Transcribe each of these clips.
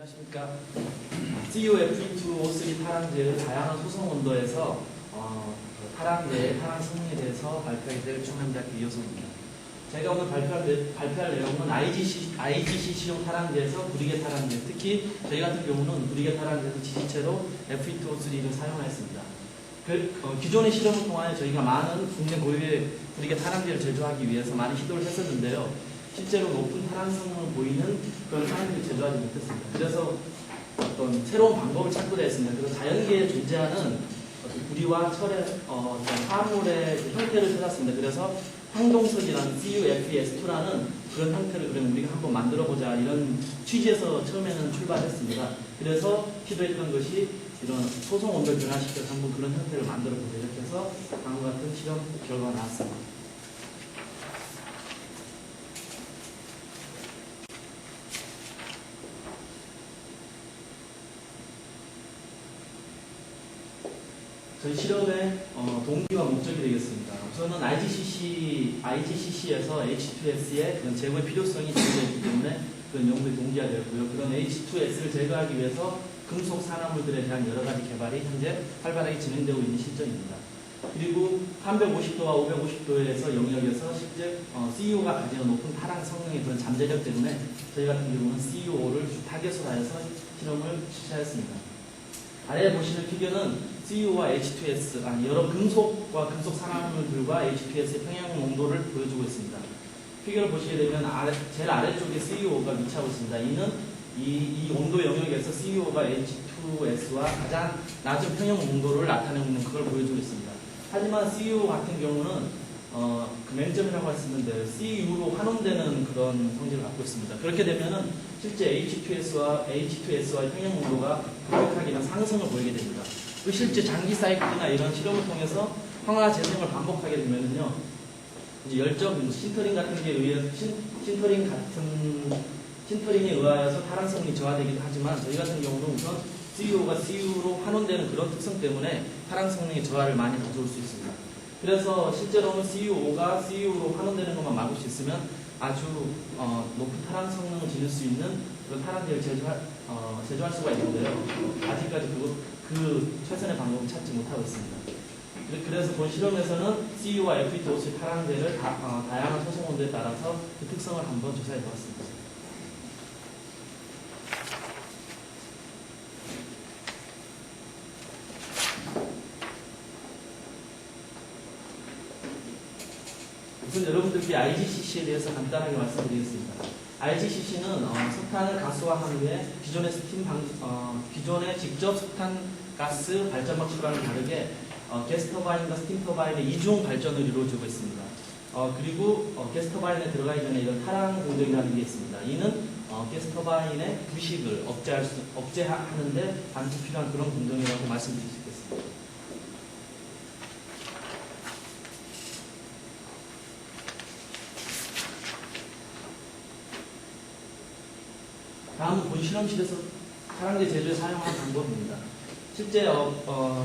안녕하십니까. COFE2O3 타랑제의 다양한 소성 온도에서 타랑제의 타랑 성능에 대해서 발표하게 될 충남대학교 이효성입니다. 제가 오늘 발표할 내용은 IGCC용 타랑제에서 구리개 타랑제, 특히 저희 같은 경우는 구리개 타랑제에서 지지체로 FE2O3를 사용하였습니다. 기존의 실험을 통하여 저희가 많은 국내 고유의 구리개 타랑제를 제조하기 위해서 많은 시도를 했었는데요. 실제로 높은 타랑 성능을 보이는 그런 타랑제를 제조하지 못했습니다. 그래서 어떤 새로운 방법을 찾고자 했습니다. 그래서 자연계에 존재하는 구리와 철의 화합물의 형태를 찾았습니다. 그래서 황동석이라는 CuFeS2라는 그런 형태를 그러면 우리가 한번 만들어보자 이런 취지에서 처음에는 출발했습니다. 그래서 시도했던 것이 이런 소성 온도를 변화시켜서 한번 그런 형태를 만들어보자 이렇게 해서 다음과 같은 실험 결과가 나왔습니다. 저희 실험의 동기와 목적이 되겠습니다. 우선은 IGCC에서 H2S의 그런 제거의 필요성이 제기되기 때문에 그런 연구의 동기가 되었고요. 그런 H2S를 제거하기 위해서 금속 산화물들에 대한 여러 가지 개발이 현재 활발하게 진행되고 있는 실정입니다. 그리고 350도와 550도에서 영역에서 실제 CU가 가지는 높은 타랑 성능의 그런 잠재력 때문에 저희 같은 경우는 CUO를 타겟으로 하여서 실험을 실시하였습니다. 아래에 보시는 피겨는 CU와 H2S, 여러 금속과 금속 산화물들과 H2S의 평형 농도를 보여주고 있습니다. 피겨를 보시게 되면 제일 아래쪽에 CUO가 위치하고 있습니다. 이는 이 온도 영역에서 CUO가 H2S와 가장 낮은 평형 농도를 나타내고 있는 그걸 보여주고 있습니다. 하지만 CUO 같은 경우는 그 맹점이라고 할 수 있는데 CU로 환원되는 그런 성질을 갖고 있습니다. 그렇게 되면은 실제 H2S와의 평형 농도가 급격하게 상승을 보이게 됩니다. 실제 장기 사이클이나 이런 실험을 통해서 황화 재생을 반복하게 되면은요, 이제 열적 신터링 같은 게 의해서 신터링에 의하여서 타랑성이 저하되기도 하지만 저희 같은 경우는 우선 CUO가 CU로 환원되는 그런 특성 때문에 타랑 성능의 저하를 많이 가져올 수 있습니다. 그래서 실제로는 CUO가 CU로 환원되는 것만 막을 수 있으면 아주 높은 타랑 성능을 지닐 수 있는 그런 타랑제를 제조할 수가 있는데요. 아직까지 그 최선의 방법을 찾지 못하고 있습니다. 그래서 본 실험에서는 CU와 FE2O3 타랑제를 다양한 소성 온도에 따라서 그 특성을 한번 조사해 보았습니다. 우선 여러분들께 IGCC에 대해서 간단하게 말씀드리겠습니다. IGCC는 석탄을 가스화한 후에 기존의 직접 석탄 가스 발전 방식과는 다르게 가스터바인과 스팀터바인의 이중 발전을 이루어주고 있습니다. 그리고 가스터바인에 들어가기 전에 이런 타랑 공정이라는 게 있습니다. 이는 가스터바인의 부식을 억제하는데 반드시 필요한 그런 공정이라고 말씀드릴 수 있겠습니다. 다음은 본 실험실에서 타랑제 제조에 사용하는 방법입니다. 실제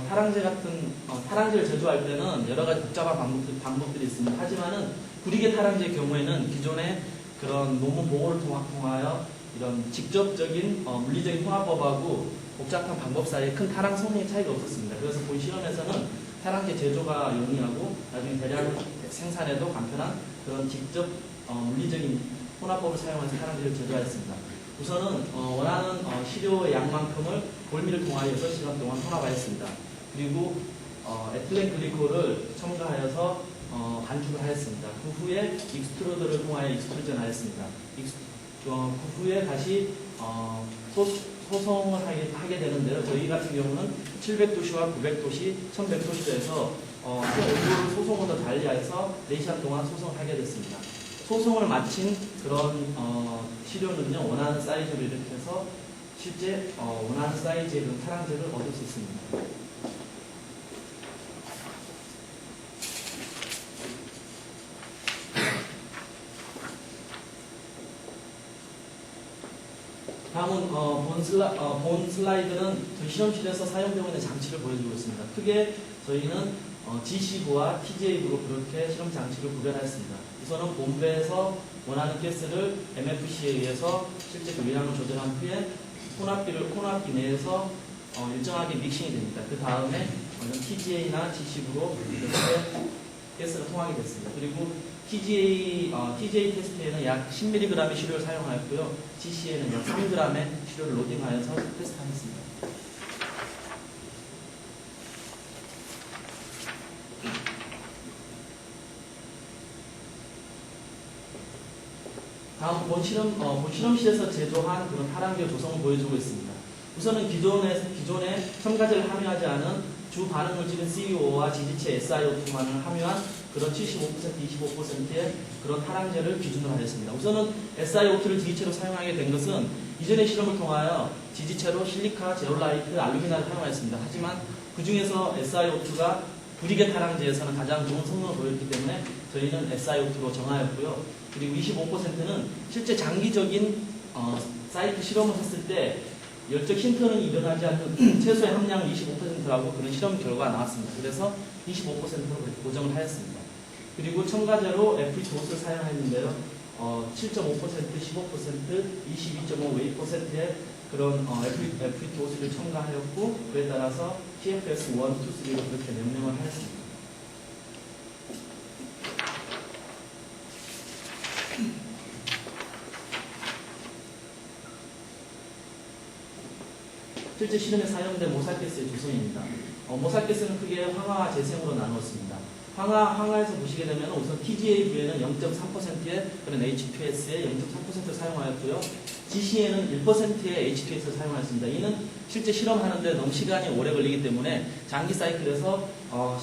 타랑제를 제조할 때는 여러 가지 복잡한 방법들이 있습니다. 하지만은 구리개 타랑제의 경우에는 기존의 그런 논문 보고를 통하여 이런 직접적인 물리적인 통합법하고 복잡한 방법 사이에 큰 타랑 성능의 차이가 없었습니다. 그래서 본 실험에서는 타랑제 제조가 용이하고 나중에 대량 생산에도 간편한 그런 직접 물리적인 혼합법을 사용해서 타랑제를 제조하였습니다. 우선은 원하는 시료의 양만큼을 볼미를 통하여서 시간 동안 혼합하였습니다. 그리고 에틸렌 글리콜을 첨가하여서 반죽을 하였습니다. 그 후에 익스트루더를 통하여 익스트루전 하였습니다. 그 후에 다시 소송을 하게 되는데요. 저희 같은 경우는 700도씨와 900도씨, 1100도씨에서 온도를 소송보다 달리하여서 4시간 동안 소송을 하게 됐습니다. 소송을 마친 그런 시료는요, 원하는 사이즈로 이렇게 해서 실제 원하는 사이즈의 그런 타랑제를 얻을 수 있습니다. 다음은 본 슬라이드는 저희 실험실에서 사용되고 있는 장치를 보여주고 있습니다. 크게 저희는 GC부와 TJ부로 그렇게 실험 장치를 구별하였습니다. 우선은 본배에서 원하는 가스를 MFC에 의해서 실제 그 위량을 조절한 후에 혼합기 내에서 일정하게 믹싱이 됩니다. 그 다음에 TGA나 G식으로 이렇게 가스가 통하게 됐습니다. 그리고 TGA 테스트에는 약 10mg의 시료를 사용하였고요. GC에는 약 3g의 시료를 로딩하여서 테스트하였습니다. 다음 본 실험실에서 제조한 그런 타랑제 조성을 보여주고 있습니다. 우선은 기존에 첨가제를 함유하지 않은 주 반응물질인 CO와 지지체 SiO2만을 함유한 그런 75%, 25%의 그런 타랑제를 기준으로 하였습니다. 우선은 SiO2를 지지체로 사용하게 된 것은 이전의 실험을 통하여 지지체로 실리카, 제올라이트, 알루미나를 사용하였습니다. 하지만 그 중에서 SiO2가 구리계 타랑제에서는 가장 좋은 성능을 보였기 때문에 저희는 SiO2로 정하였고요. 그리고 25%는 실제 장기적인 사이트 실험을 했을 때 열적 힌터는 일어나지 않는 최소의 함량 25%라고 그런 실험 결과가 나왔습니다. 그래서 25%로 고정을 하였습니다. 그리고 첨가제로 FE2를 사용했는데요. 7.5%, 15%, 22.5%의 그런 FE2를 첨가하였고 그에 따라서 TFS 1, 2, 3로 그렇게 명명을 하였습니다. 실제 실험에 사용된 모살가스의 조성입니다. 모살가스는 크게 황화와 재생으로 나누었습니다. 황화에서 보시게 되면 우선 TGA부에는 0.3%의 그런 H2S에 0.3%를 사용하였고요. GC에는 1%의 H2S를 사용하였습니다. 이는 실제 실험하는데 너무 시간이 오래 걸리기 때문에 장기 사이클에서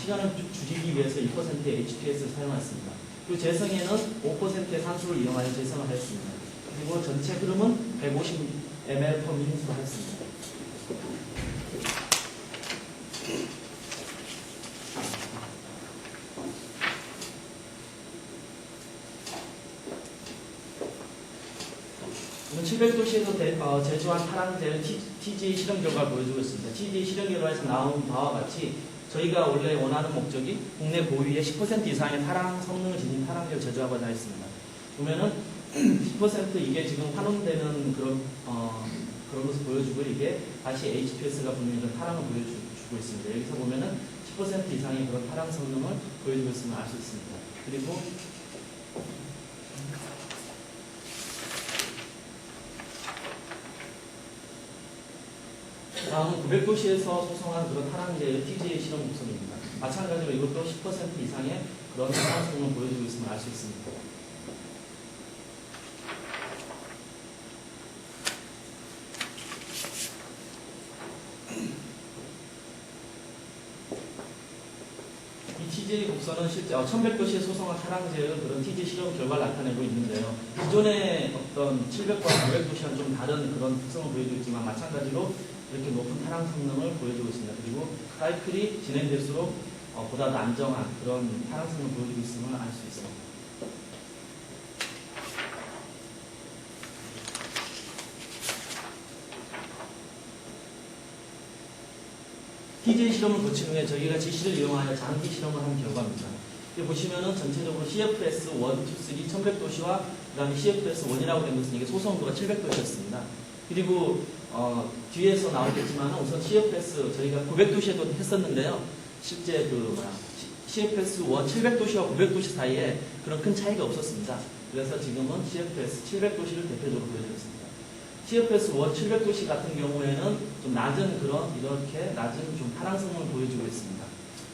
시간을 줄이기 위해서 1%의 H2S를 사용하였습니다. 그리고 재성에는 5%의 산소를 이용하여 재성을 하였습니다. 그리고 전체 흐름은 150ml/min으로 하였습니다. 오늘 700도시에서 제조한 타랑제는 TGA 실험 결과를 보여주고 있습니다. TGA 실험 결과에서 나온 바와 같이 저희가 원래 원하는 목적이 국내 고유의 10% 이상의 타랑 성능을 지닌 타랑제를 제조하고자 했습니다. 보면은 10% 이게 지금 환원되는 그런 것을 보여주고 이게 다시 HPS가 분명히 이런 타랑을 보여주고 있습니다. 여기서 보면은 10% 이상의 그런 타랑 성능을 보여주고 있음을 알 수 있습니다. 그리고 다음은 900도시에서 소송한 그런 타랑제의 TGA 실험 구성입니다. 마찬가지로 이것도 10% 이상의 그런 타랑 성능을 보여주고 있음을 알 수 있습니다. 이 TGA 곡선은 실제 1100도시에 소송한 타랑제의 그런 TGA 실험 결과를 나타내고 있는데요. 기존의 어떤 700과 900도시와는 좀 다른 그런 특성을 보여주고 있지만 마찬가지로 이렇게 높은 타랑 성능을 보여주고 있습니다. 그리고 사이클이 진행될수록 보다 더 안정한 그런 타랑 성능을 보여주고 있음을 알 수 있습니다. TGA 실험을 거친 후에 저희가 GC를 이용하여 장기 실험을 한 결과입니다. 여기 보시면은 전체적으로 CFS 1, 2, 3, 1100도시와 그 다음에 CFS 1이라고 된 것은 이게 소성도가 700도시였습니다. 그리고 뒤에서 나오겠지만 우선 CFS 저희가 900도시에도 했었는데요. 실제 CFS 1 700도시와 900도시 사이에 그런 큰 차이가 없었습니다. 그래서 지금은 CFS 700도시를 대표적으로 보여드렸습니다. CFS 1 700도시 같은 경우에는 좀 낮은 이렇게 낮은 좀 타랑 성능을 보여주고 있습니다.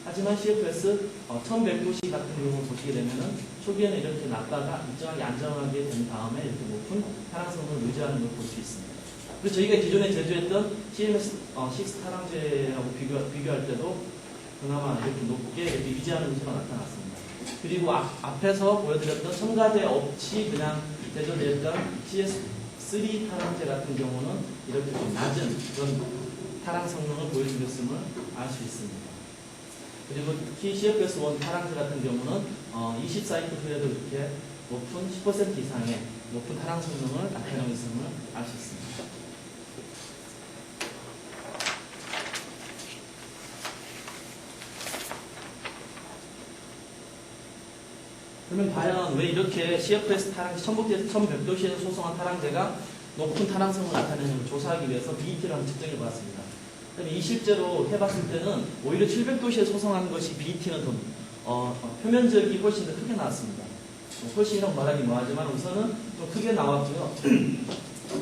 하지만 CFS 1100도시 같은 경우를 보시게 되면은 초기에는 이렇게 낮다가 일정하게 안정하게 된 다음에 이렇게 높은 타랑 성능을 유지하는 걸 볼 수 있습니다. 그리고 저희가 기존에 제조했던 CMS6 타랑제하고 비교할 때도 그나마 이렇게 높게 이렇게 유지하는 요소가 나타났습니다. 그리고 앞에서 보여드렸던 첨가제 없이 그냥 제조됐던 CS3 타랑제 같은 경우는 이렇게 좀 낮은 그런 타랑 성능을 보여주고 있음을 알 수 있습니다. 그리고 CFS1 타랑제 같은 경우는 20사이클 후에도 이렇게 높은 10% 이상의 높은 타랑 성능을 나타내고 있음을 알 수 있습니다. 그러면 과연 왜 이렇게 CFS 타랑제 1100도시에서 소송한 타랑제가 높은 타당성을 나타내는 걸 조사하기 위해서 BET를 한번 측정해 보았습니다. 이 실제로 해봤을 때는 오히려 700도씨에 소성한 것이 BET는 더 표면적이 훨씬 더 크게 나왔습니다. 훨씬이라고 말하기 뭐하지만 우선은 좀 크게 나왔고요.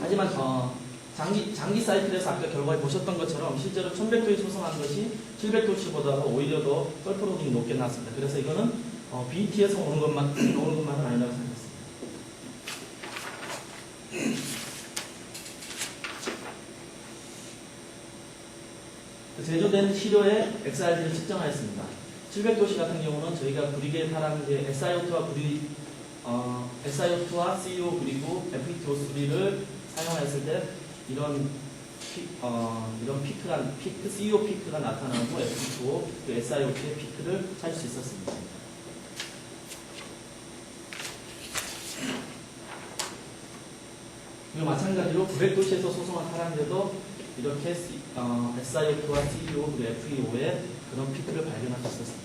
하지만 장기 사이클에서 아까 결과에 보셨던 것처럼 실제로 1100도에 소성한 것이 700도씨보다 오히려 더 펄프로딩이 높게 나왔습니다. 그래서 이거는 BET에서 오는 것만은 아니라고 생각했습니다. 제조된 시료의 XRD를 측정하였습니다. 700도씨 같은 경우는 저희가 구리계 타랑제 SiO2와 CO 그리고 FeTO3를 사용했을 때 이런 CO 피크가 나타나고 FeTO, 그 SiO2의 피크를 찾을 수 있었습니다. 그리고 마찬가지로 900도씨에서 소성한 타랑제도 이렇게 SiO2와 CO 그리고 FeO의 그런 피크를 발견할 수 있었습니다.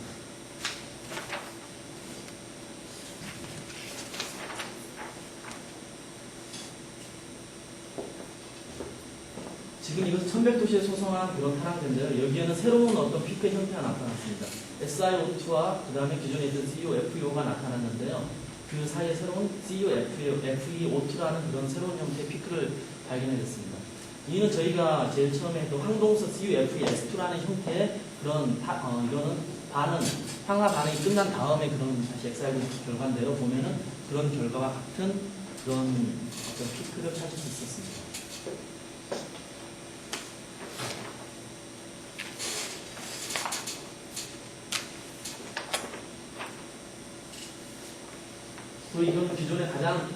지금 이것은 1100도씨에 소성한 그런 타랑제인데요. 여기에는 새로운 어떤 피크의 형태가 나타났습니다. SiO2와 그 다음에 기존에 있던 CO, FeO가 나타났는데요. 그 사이에 새로운 CO, FeO2라는 그런 새로운 형태의 피크를 발견해냈습니다. 이는 저희가 제일 처음에 했던 황동석 CuFeS2라는 형태의 그런 이거는 황화 반응이 끝난 다음에 그런 다시 XRD 결과인데요. 보면은 그런 결과와 같은 그런 어떤 피크를 찾을 수 있었습니다. 이건 기존에 가장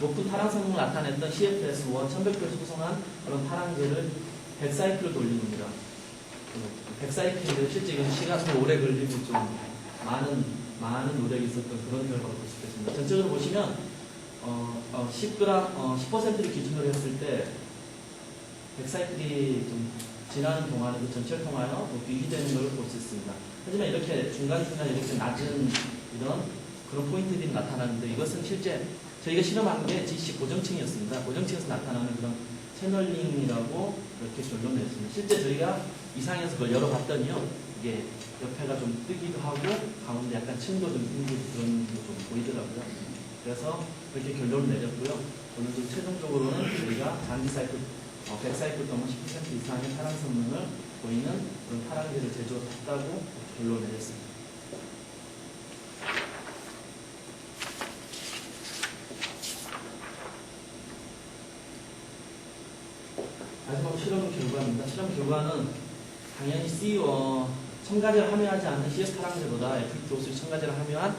높은 타랑 성능을 나타냈던 CFS1 1100도에서 구성한 그런 타랑제를 100사이클을 돌린 겁니다. 100사이클인데 실제 이건 시간이 오래 걸리고 좀 많은 노력이 있었던 그런 결과를 볼 수 있겠습니다. 전체적으로 보시면 10%를 기준으로 했을 때 100사이클이 좀 지나는 동안에도 전체를 통하여 유지되는 걸 볼 수 있습니다. 하지만 이렇게 중간중간 이렇게 낮은 이런 그런 포인트들이 나타나는데 이것은 실제 저희가 실험한 게 GC 고정층이었습니다. 고정층에서 나타나는 그런 채널링이라고 이렇게 결론을 냈습니다. 실제 저희가 이상에서 그걸 열어봤더니요. 이게 옆에가 좀 뜨기도 하고 가운데 약간 층도 좀 생기고 그런 게 좀 보이더라고요. 그래서 그렇게 결론을 내렸고요. 오늘 좀 최종적으로는 저희가 장기 사이클 100사이클 동안 10% 이상의 타랑 성능을 보이는 그런 타랑제를 제조했다고 결론을 내렸습니다. 마지막 실험 결과입니다. 실험 결과는 당연히 첨가제를 함유하지 않는 CS 타랑제보다 FeTO3 첨가제를 함유한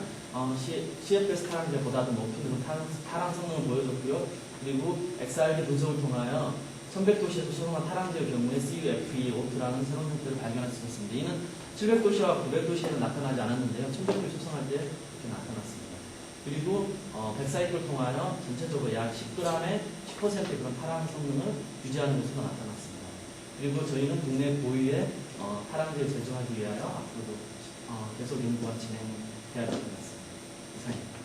CFS 타랑제보다도 높은 그런 타랑 성능을 보여줬고요. 그리고 XRD 분석을 통하여 1100도씨에서 소성한 타랑제의 경우에 CuFeO2라는 새로운 형태를 발견할 수 있었습니다. 이는 700도씨와 900도씨에는 나타나지 않았는데요. 1100도씨 소성할 때 이렇게 나타났습니다. 그리고 100사이클을 통하여 전체적으로 약 10g의 10% 그런 타랑 성능을 유지하는 것으로 나타났습니다. 그리고 저희는 국내 고유의 타랑제를 제조하기 위하여 앞으로도 계속 연구가 진행해야 될 것 같습니다. 이상입니다.